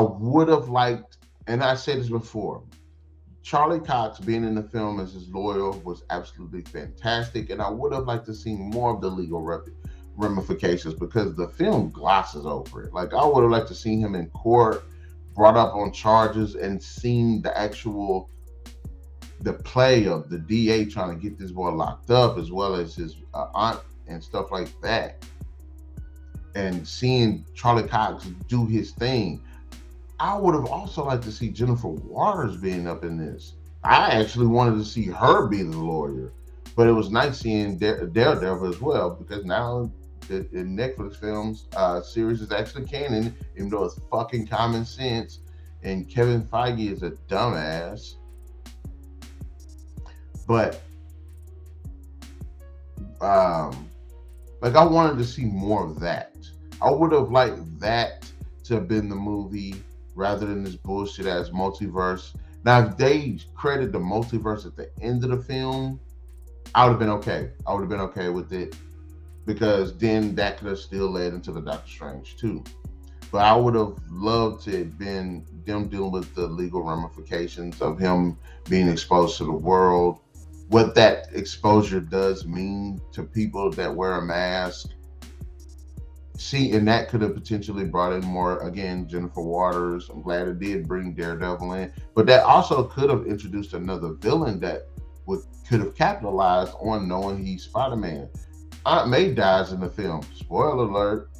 would have liked, and I said this before, Charlie Cox being in the film as his lawyer was absolutely fantastic, and I would have liked to see more of the legal ramifications because the film glosses over it. Like I would have liked to see him in court, brought up on charges, and seen the play of the DA trying to get this boy locked up, as well as his aunt and stuff like that, and seeing Charlie Cox do his thing. I would have also liked to see Jennifer Waters being up in this. I actually wanted to see her be the lawyer, but it was nice seeing Daredevil as well because now the Netflix films series is actually canon, even though it's fucking common sense. And Kevin Feige is a dumbass, but like I wanted to see more of that. I would have liked that to have been the movie rather than this bullshit ass multiverse. Now, if they credit the multiverse at the end of the film, I would have been okay. I would have been okay with it because then that could have still led into the Doctor Strange too. But I would have loved to have been them dealing with the legal ramifications of him being exposed to the world, what that exposure does mean to people that wear a mask. See, and that could have potentially brought in more, again, Jennifer Waters. I'm glad it did bring Daredevil in. But that also could have introduced another villain that could have capitalized on knowing he's Spider-Man. Aunt May dies in the film. Spoiler alert.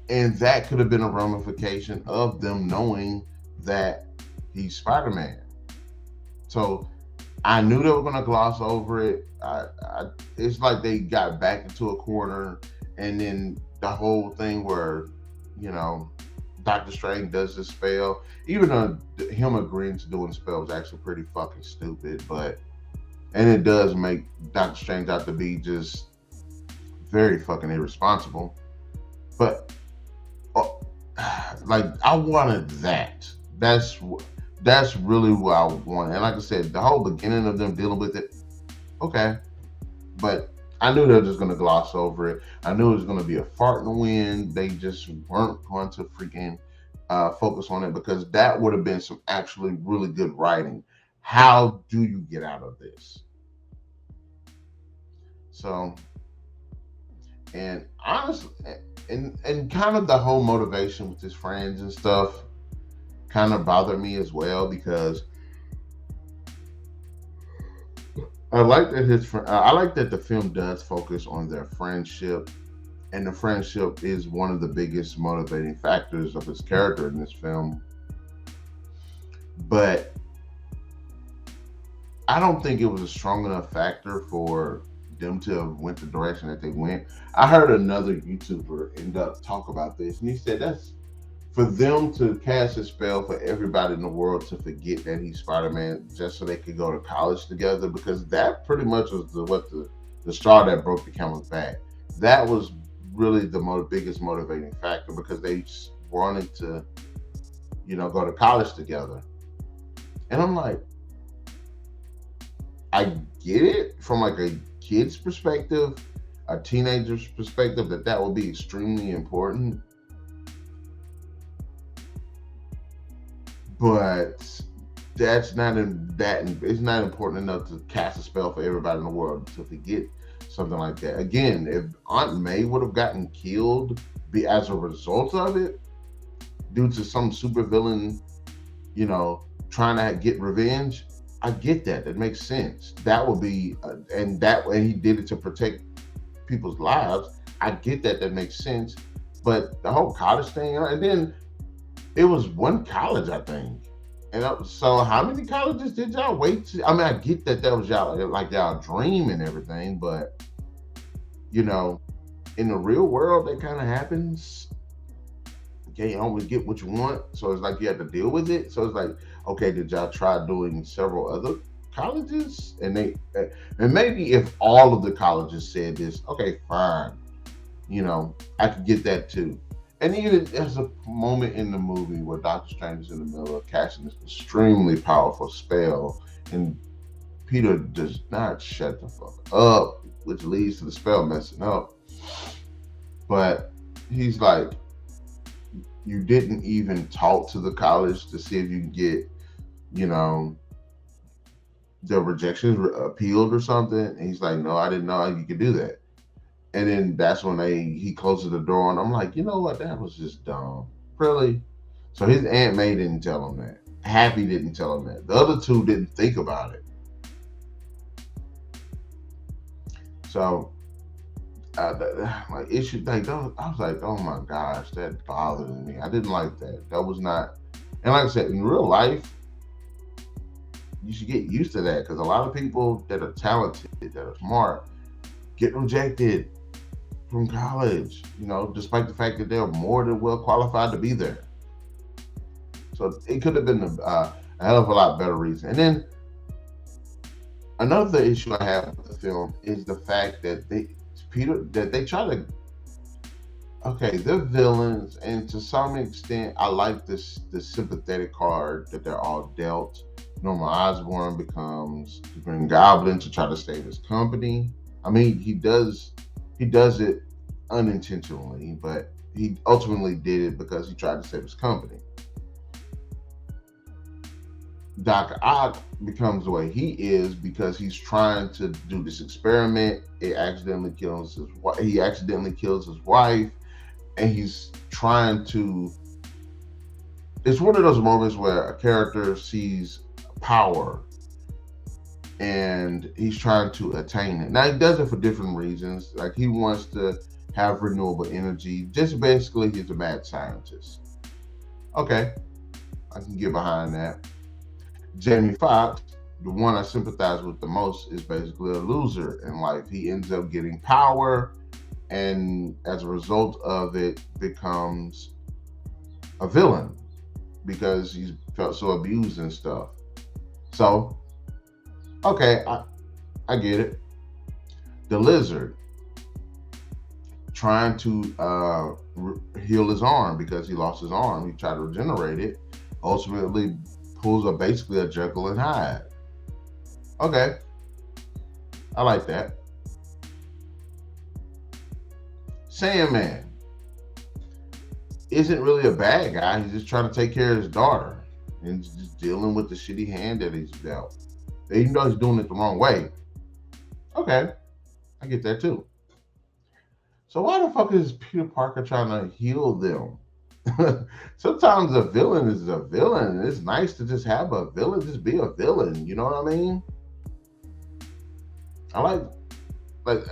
And that could have been a ramification of them knowing that he's Spider-Man. So I knew they were going to gloss over it. It's like they got back into a corner, and then the whole thing where, Doctor Strange does this spell, even though him agreeing to doing the spell was actually pretty fucking stupid, and it does make Doctor Strange out to be just very fucking irresponsible. But like I wanted that. That's really what I wanted. And like I said, the whole beginning of them dealing with it, okay, but I knew they were just going to gloss over it. I knew it was going to be a fart in the wind. They just weren't going to freaking focus on it because that would have been some actually really good writing. How do you get out of this? So, and honestly, and kind of the whole motivation with his friends and stuff kind of bothered me as well because I like that the film does focus on their friendship, and the friendship is one of the biggest motivating factors of his character in this film. But I don't think it was a strong enough factor for them to have went the direction that they went. I heard another YouTuber end up talk about this, and he said that's for them to cast a spell for everybody in the world to forget that he's Spider-Man just so they could go to college together, because that pretty much was the straw that broke the camel's back. That was really the biggest motivating factor because they wanted to, go to college together. And I'm like, I get it from like a kid's perspective, a teenager's perspective, that would be extremely important. But it's not important enough to cast a spell for everybody in the world to forget something like that. Again, if Aunt May would have gotten killed as a result of it, due to some supervillain, trying to get revenge, I get that. That makes sense. That would be, and he did it to protect people's lives. I get that. That makes sense. But the whole college thing, and then it was one college, I think. And so how many colleges did y'all wait to? I mean, I get that was y'all dream and everything, but in the real world, that kind of happens. You can't always get what you want, so it's like you have to deal with it. So it's like, okay, did y'all try doing several other colleges? And maybe if all of the colleges said this, okay, fine. I could get that too. And even there's a moment in the movie where Doctor Strange is in the middle of casting this extremely powerful spell, and Peter does not shut the fuck up, which leads to the spell messing up. But he's like, You didn't even talk to the college to see if you can get, you know, the rejections appealed or something. And he's like, no, I didn't know you could do that. And then that's when he closes the door, and I'm like, you know what? That was just dumb. Really? So his Aunt May didn't tell him that. Happy didn't tell him that. The other two didn't think about it. So, like issue, like I was like, oh my gosh, that bothered me. I didn't like that. That was not. And like I said, in real life, you should get used to that because a lot of people that are talented, that are smart, get rejected from college. You know, despite the fact that they're more than well qualified to be there. So it could have been a hell of a lot better reason. And then another issue I have with the film is the fact that they try to, okay, they're villains, and to some extent, I like the sympathetic card that they're all dealt. Norman Osborn becomes the Green Goblin to try to save his company. I mean, he does it unintentionally, but he ultimately did it because he tried to save his company. Dr. Ock becomes the way he is because he's trying to do this experiment. He accidentally kills his wife, and he's trying to. It's one of those moments where a character sees power, and he's trying to attain it. Now he does it for different reasons. Like he wants to have renewable energy. Just basically, he's a mad scientist. Okay, I can get behind that. Jamie Foxx, the one I sympathize with the most, is basically a loser in life. He ends up getting power, and as a result of it, becomes a villain because he's felt so abused and stuff. So, okay, I get it. The Lizard, trying to heal his arm because he lost his arm. He tried to regenerate it. Ultimately, pulls basically a Jekyll and Hyde. Okay, I like that. Sandman isn't really a bad guy. He's just trying to take care of his daughter and just dealing with the shitty hand that he's dealt. Even though he's doing it the wrong way. Okay, I get that too. So why the fuck is Peter Parker trying to heal them? Sometimes a villain is a villain. It's nice to just have a villain just be a villain. You know what I mean? I like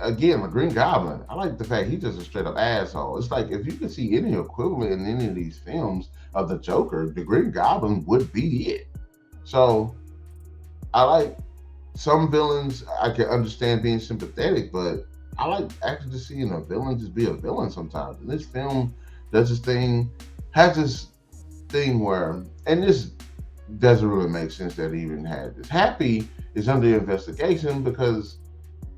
again, the Green Goblin. I like the fact he's just a straight up asshole. It's like if you could see any equivalent in any of these films of the Joker, the Green Goblin would be it. So I like some villains. I can understand being sympathetic, but I like actually just seeing a villain just be a villain sometimes. And this film does this thing, has this thing where, and this doesn't really make sense that he even had this. Happy is under investigation because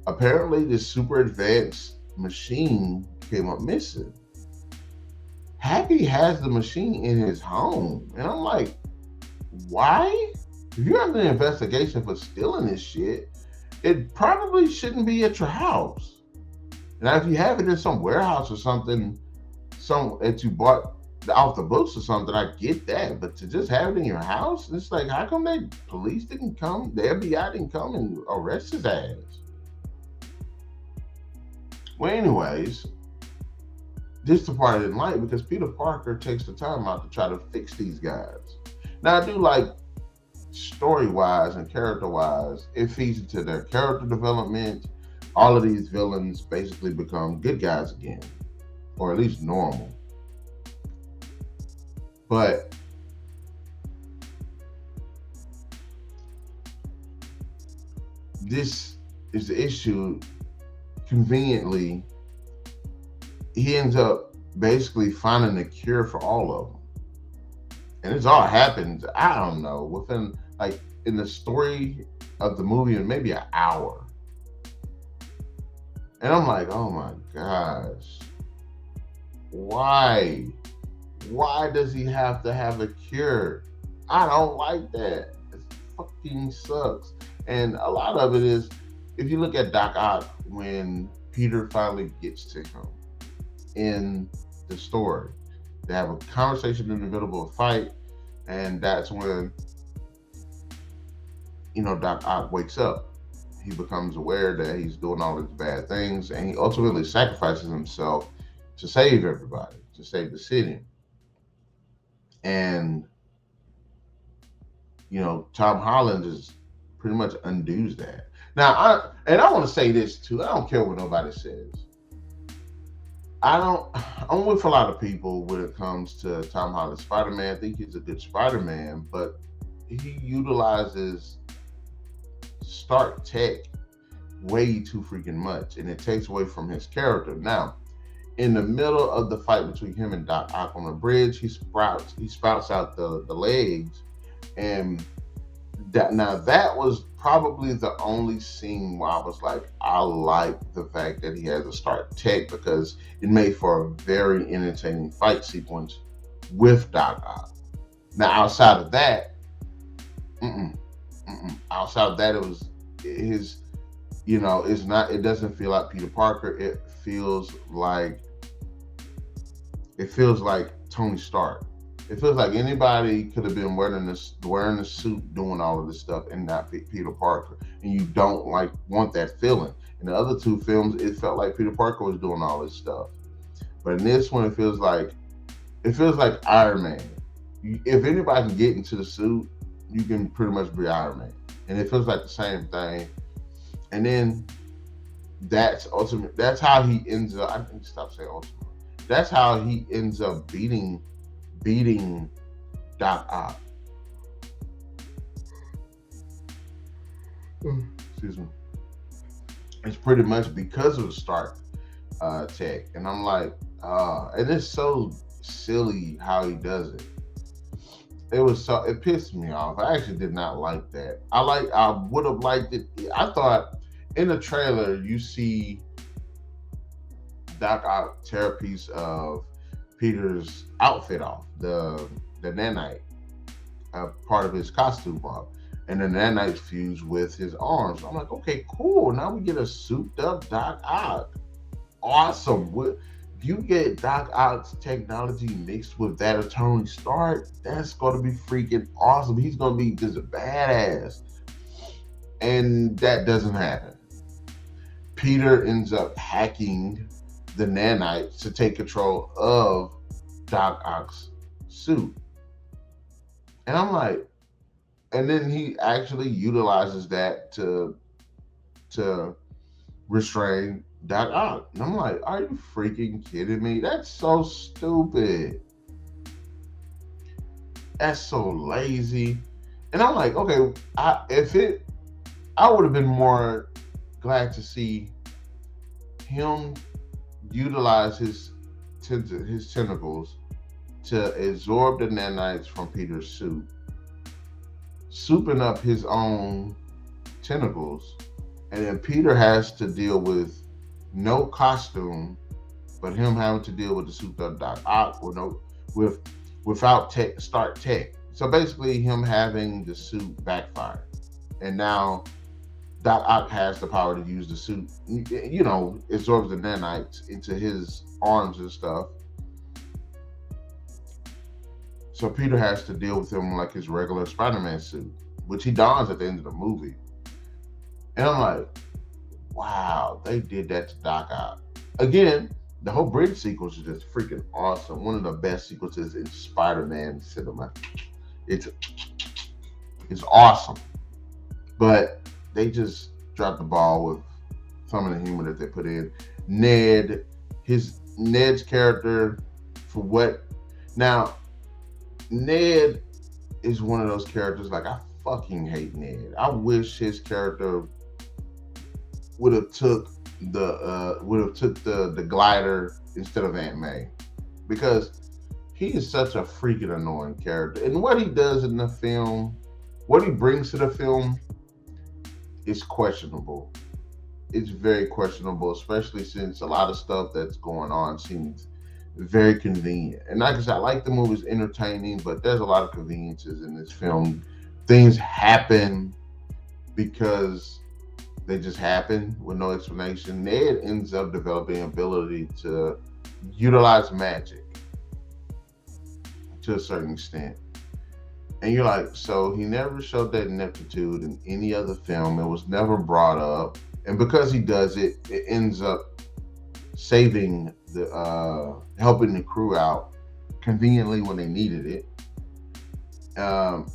apparently this super advanced machine came up missing. Happy has the machine in his home. And I'm like, why? If you're under investigation for stealing this shit, it probably shouldn't be at your house. Now, if you have it in some warehouse or something, that you bought off the books or something, I get that. But to just have it in your house, it's like, how come the police didn't come, the FBI didn't come and arrest his ass? Well, anyways, this is the part I didn't like because Peter Parker takes the time out to try to fix these guys. Now, I do like story-wise and character-wise, it feeds into their character development. All of these villains basically become good guys again, or at least normal. But this is the issue. Conveniently, he ends up basically finding a cure for all of them. And it's all happened, I don't know, within, like, in the story of the movie, in maybe an hour. And I'm like, oh my gosh. Why? Why does he have to have a cure? I don't like that. It fucking sucks. And a lot of it is, if you look at Doc Ock, when Peter finally gets to him in the story, They have a conversation in the middle of a fight, and that's when Doc Ock wakes up. He becomes aware that he's doing all these bad things, and he ultimately sacrifices himself to save everybody, to save the city. And Tom Holland just pretty much undoes that. Now, I want to say this too. I don't care what nobody says. I'm with a lot of people when it comes to Tom Holland's Spider-Man. I think he's a good Spider-Man, but he utilizes Stark tech way too freaking much, and it takes away from his character. Now, in the middle of the fight between him and Doc Ock on the bridge, he sprouts out the legs, and that was probably the only scene where I was like, I like the fact that he has a Stark tech, because it made for a very entertaining fight sequence with Doc Ock. Now, outside of that, outside of that, it was his. It's not. It doesn't feel like Peter Parker. It feels like Tony Stark. It feels like anybody could have been wearing the suit, doing all of this stuff, and not Peter Parker. And you don't want that feeling. In the other two films, it felt like Peter Parker was doing all this stuff, but in this one, it feels like Iron Man. If anybody can get into the suit, you can pretty much be Iron Man, and it feels like the same thing. And then that's ultimate. That's how he ends up. I need to stop saying ultimate. That's how he ends up beating Doc Ock. Excuse me. It's pretty much because of the Stark tech, and I'm like, and it's so silly how he does it. It pissed me off. I actually did not like that. I would have liked it. I thought in the trailer you see Doc Ock tear a piece of Peter's outfit off, the nanite, part of his costume off, and the nanite fused with his arms. I'm like, okay, cool. Now we get a souped up Doc Ock. Awesome. You get Doc Ock's technology mixed with that of Tony Stark, that's going to be freaking awesome. He's going to be just a badass. And that doesn't happen. Peter ends up hacking the nanites to take control of Doc Ock's suit. And I'm like, and then he actually utilizes that to restrain Doc Ock. And I'm like, are you freaking kidding me? That's so stupid. That's so lazy. And I'm like, okay, I would have been more glad to see him utilize his tentacles to absorb the nanites from Peter's suit, souping up his own tentacles, and then Peter has to deal with no costume, but him having to deal with the souped up Doc Ock without Stark tech. So basically, him having the suit backfired, and now Doc Ock has the power to use the suit. Absorbs the nanites into his arms and stuff. So Peter has to deal with him like his regular Spider-Man suit, which he dons at the end of the movie. And I'm like, wow, they did that to Doc Ock. Again, the whole bridge sequence is just freaking awesome. One of the best sequences in Spider-Man cinema. It's awesome. But they just dropped the ball with some of the humor that they put in. Ned's character, for what? Now, Ned is one of those characters, like, I fucking hate Ned. I wish his character would have took the glider instead of Aunt May, because he is such a freaking annoying character. And what he does in the film, what he brings to the film, is questionable. It's very questionable, especially since a lot of stuff that's going on seems very convenient. And like I said, I like the movie's entertaining, but there's a lot of conveniences in this film. Things happen because they just happen with no explanation. Ned ends up developing ability to utilize magic. to a certain extent. And you're like, so he never showed that ineptitude in any other film. It was never brought up. And because he does it, it ends up saving helping the crew out conveniently when they needed it. Um,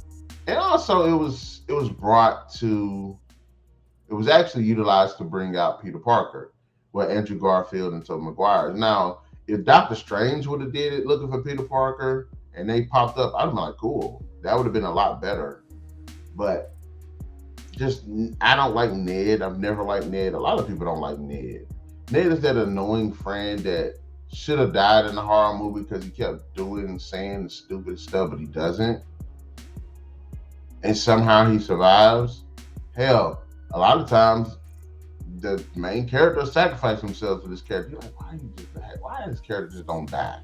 and also it was actually utilized to bring out Peter Parker, with Andrew Garfield and Tobey Maguire. Now, if Doctor Strange would have did it looking for Peter Parker and they popped up, I'd have been like, cool. That would have been a lot better. But just, I don't like Ned. I've never liked Ned. A lot of people don't like Ned. Ned is that annoying friend that should have died in the horror movie because he kept doing and saying stupid stuff, but he doesn't. And somehow he survives. Hell, a lot of times the main character sacrifice himself for this character. You're like, why this character just don't die?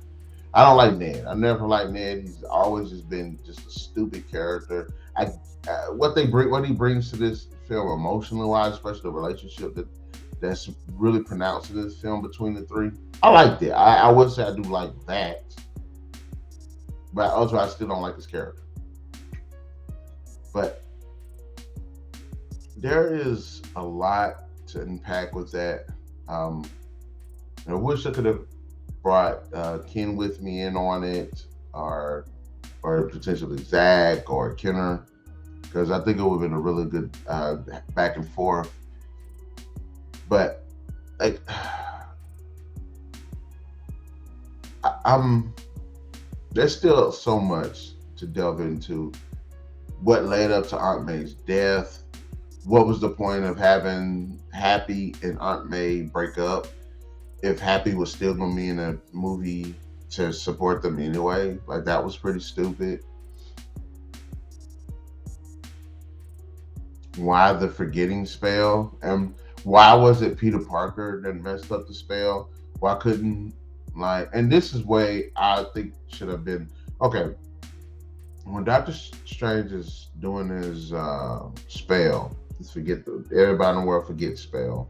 I don't like Ned. I never liked Ned. He's always just been just a stupid character. What he brings to this film emotionally wise, especially the relationship that's really pronounced in this film between the three. I liked it. I would say I do like that, but also I still don't like his character. But there is a lot to unpack with that. I wish I could have brought Ken with me in on it, or potentially Zach or Kenner, because I think it would have been a really good back and forth. But like, there's still so much to delve into. What led up to Aunt May's death? What was the point of having Happy and Aunt May break up if Happy was still going to be in a movie to support them anyway? Like, that was pretty stupid. Why the forgetting spell? And why was it Peter Parker that messed up the spell? Why couldn't, and this is way I think should have been, okay, when Doctor Strange is doing his spell, everybody in the world forget spell,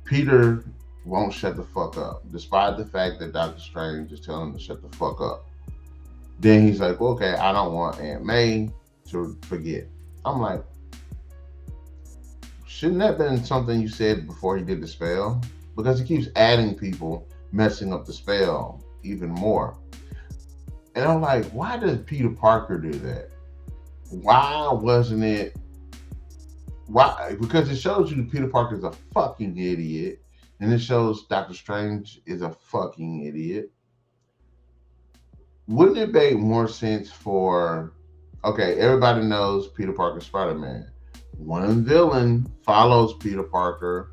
Peter won't shut the fuck up, despite the fact that Doctor Strange is telling him to shut the fuck up. Then he's like, well, okay, I don't want Aunt May to forget. I'm like, shouldn't that have been something you said before he did the spell? Because he keeps adding people, messing up the spell even more. And I'm like, why does Peter Parker do that? Why wasn't it? Why? Because it shows you Peter Parker is a fucking idiot, and it shows Doctor Strange is a fucking idiot. Wouldn't it make more sense for, okay, everybody knows Peter Parker's Spider-Man. One villain follows Peter Parker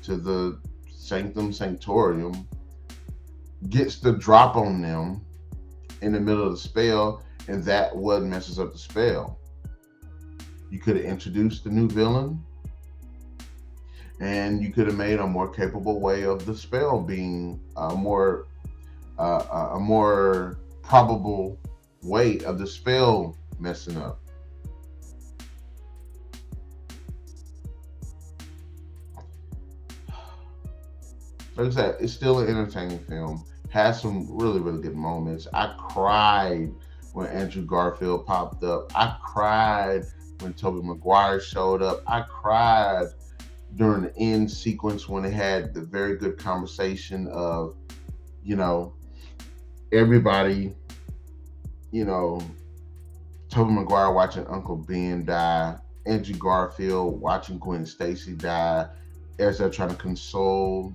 to the Sanctum Sanctorum, gets the drop on them in the middle of the spell, and that what messes up the spell. You could have introduced the new villain, and you could have made a more capable way of the spell being a more probable way of the spell messing up. Like I said, it's still an entertaining film. Has some really, really good moments. I cried when Andrew Garfield popped up. I cried when Tobey Maguire showed up. I cried during the end sequence when they had the very good conversation of, everybody, Tobey Maguire watching Uncle Ben die, Andrew Garfield watching Gwen Stacy die, as they're trying to console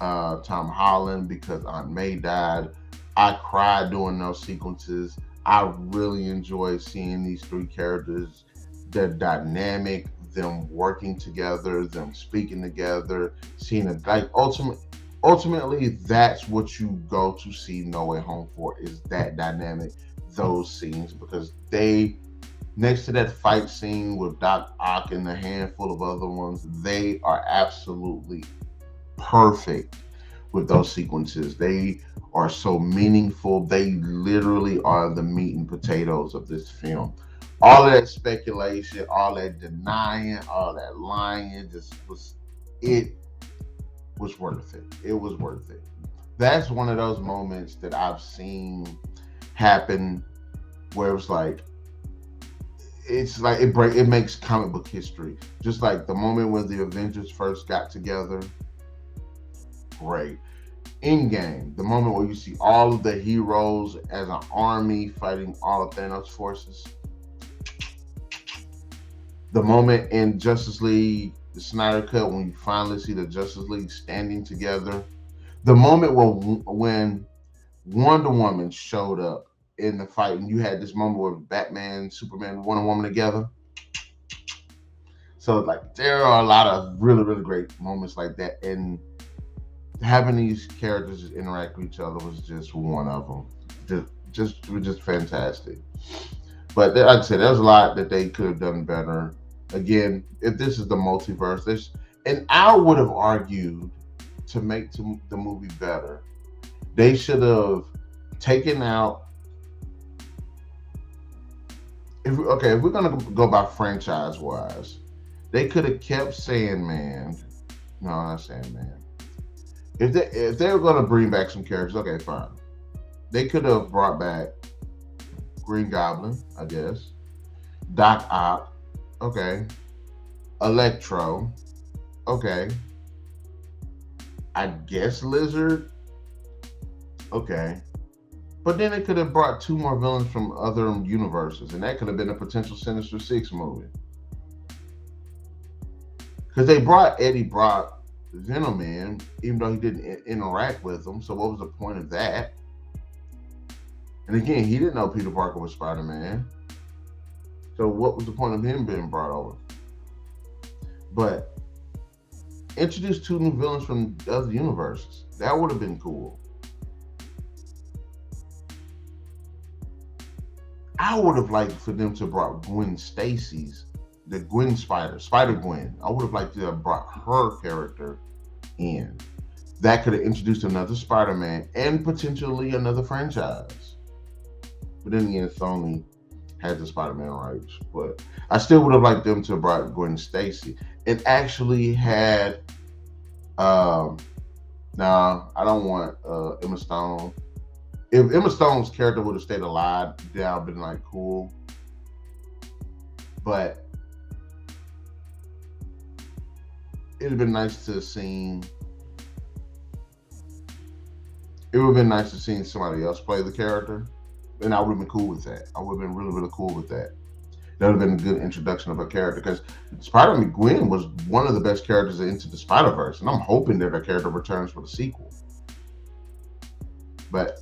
Tom Holland because Aunt May died. I cried during those sequences. I really enjoyed seeing these three characters, their dynamic, them working together, them speaking together, seeing it. Like, ultimately, that's what you go to see No Way Home for, is that dynamic, those scenes, because they, next to that fight scene with Doc Ock and a handful of other ones, they are absolutely perfect with those sequences. They are so meaningful. They literally are the meat and potatoes of this film. All that speculation, all that denying, all that lying, it was worth it. It was worth it. That's one of those moments that I've seen happen where it makes comic book history. Just like the moment when the Avengers first got together, great. Endgame, the moment where you see all of the heroes as an army fighting all of Thanos' forces. The moment in Justice League, the Snyder Cut, when you finally see the Justice League standing together. The moment when Wonder Woman showed up in the fight, and you had this moment where Batman, Superman, Wonder Woman together. So like there are a lot of really, really great moments like that, and having these characters interact with each other was just one of them. Just fantastic. But like I said, there's a lot that they could have done better. Again, if this is the multiverse, and I would have argued to make the movie better, they should have taken out. If we're gonna go by franchise wise, they could have kept Sandman. No, not Sandman. If they were gonna bring back some characters, okay, fine. They could have brought back Green Goblin, I guess. Doc Ock, okay. Electro, okay. I guess Lizard, okay. But then they could have brought two more villains from other universes, and that could have been a potential Sinister Six movie. Because they brought Eddie Brock, Venom in, even though he didn't interact with them. So what was the point of that? And again, he didn't know Peter Parker was Spider-Man. So what was the point of him being brought over? But introduce two new villains from other universes. That would have been cool. I would have liked for them to brought Gwen Stacy's, the Gwen Spider-Gwen. I would have liked to have brought her character in. That could have introduced another Spider-Man and potentially another franchise. But then again, Sony had the Spider-Man rights. But I still would have liked them to have brought Gwen Stacy. It actually had I don't want Emma Stone. If Emma Stone's character would have stayed alive, that would have been like cool. But it would have been nice to see. It would have been nice to see somebody else play the character, and I would have been cool with that. I would have been really, really cool with that. That would have been a good introduction of a character, because Spider-Man Gwen was one of the best characters into the Spider-Verse, and I'm hoping that her character returns for the sequel. But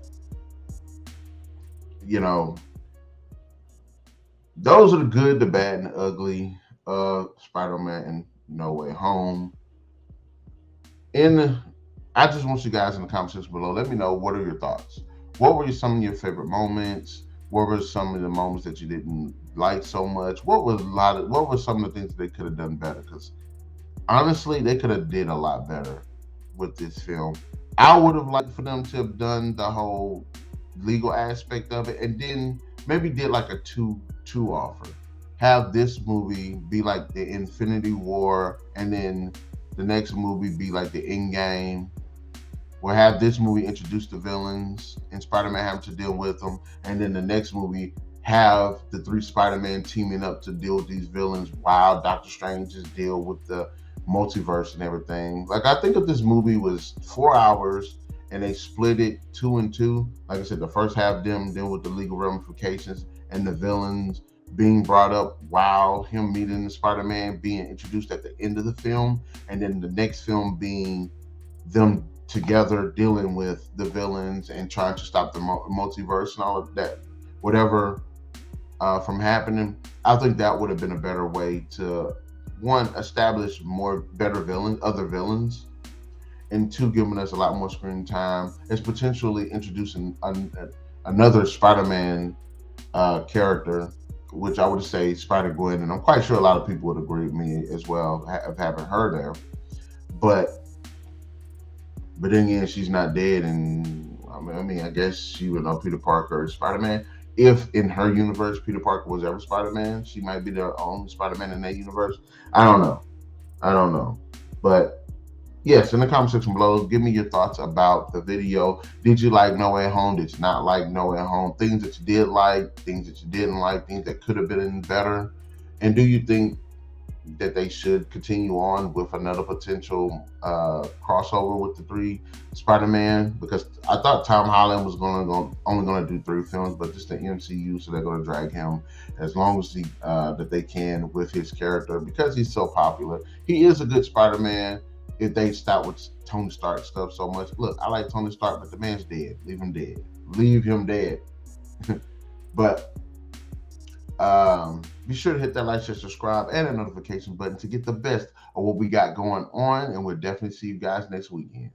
you know, those are the good, the bad, and the ugly of Spider-Man and No Way Home. And I just want you guys in the comment section below, let me know, what are your thoughts? What were some of your favorite moments? What were some of the moments that you didn't like so much? What were some of the things that they could have done better? Because honestly, they could have did a lot better with this film. I would have liked for them to have done the whole legal aspect of it, and then maybe did like a two offer. Have this movie be like the Infinity War, and then the next movie be like the Endgame. Or have this movie introduce the villains and Spider-Man having to deal with them, and then the next movie have the three Spider-Man teaming up to deal with these villains while Doctor Strange just deal with the multiverse and everything. Like, I think if this movie was 4 hours and they split it 2 and 2, like I said, the first half them deal with the legal ramifications and the villains being brought up while him meeting the Spider-Man being introduced at the end of the film, and then the next film being them together dealing with the villains and trying to stop the multiverse and all of that, whatever, from happening. I think that would have been a better way to, one, establish other villains, and two, giving us a lot more screen time. It's potentially introducing another Spider-Man character, which I would say Spider-Gwen, and I'm quite sure a lot of people would agree with me as well, having her there. But then again, she's not dead, and I guess she would know Peter Parker is Spider-Man. If in her universe Peter Parker was ever Spider-Man, she might be the only Spider-Man in that universe. I don't know. But Yes, in the comment section below, give me your thoughts about the video. Did you like No Way Home? Did you not like No Way Home? Things that you did like, things that you didn't like, things that could have been better. And do you think that they should continue on with another potential crossover with the three Spider-Man? Because I thought Tom Holland was only going to do 3 films, but just the MCU, so they're going to drag him as long as that they can with his character because he's so popular. He is a good Spider-Man. If they stop with Tony Stark stuff so much, look, I like Tony Stark, but the man's dead. Leave him dead. Leave him dead. But be sure to hit that like, share, subscribe, and the notification button to get the best of what we got going on. And we'll definitely see you guys next weekend.